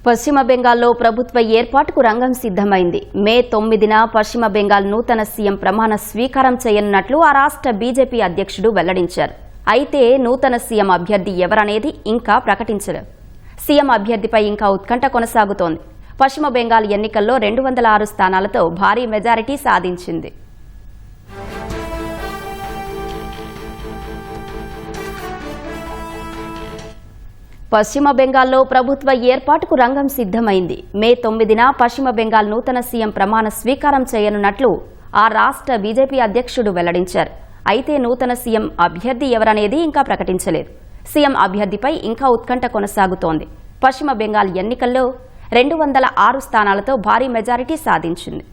పశ్చిమ బెంగాల్లో ప్రభుత్వ ఏర్పాటుకు రంగం సిద్ధమైంది. మే 9న పశ్చిమ బెంగాల్ నూతన సీఎం ప్రమాణ స్వీకారం చేయనున్నట్లు ఆ రాష్ట్ర బీజేపీ అధ్యక్షుడు వెల్లడించారు. అయితే నూతన సీఎం అభ్యర్థి ఎవరనేది ఇంకా ప్రకటించలేదు. సీఎం అభ్యర్థిపై ఇంకా ఉత్కంఠ కొనసాగుతోంది. పశ్చిమ బెంగాల్ ఎన్నికల్లో 206 స్థానాలతో భారీ మెజారిటీ సాధించింది. పశ్చిమ బెంగాల్లో ప్రభుత్వ ఏర్పాటుకు రంగం సిద్ధమైంది. మే 9న పశ్చిమ బెంగాల్ నూతన సీఎం ప్రమాణ స్వీకారం చేయనున్నట్లు ఆ రాష్ట్ర బీజేపీ అధ్యక్షుడు వెల్లడించారు. అయితే నూతన సీఎం అభ్యర్థి ఎవరనేది ఇంకా ప్రకటించలేదు. సీఎం అభ్యర్థిపై ఇంకా ఉత్కంఠ కొనసాగుతోంది. పశ్చిమ బెంగాల్ ఎన్నికల్లో 206 స్థానాలతో భారీ మెజారిటీ సాధించింది.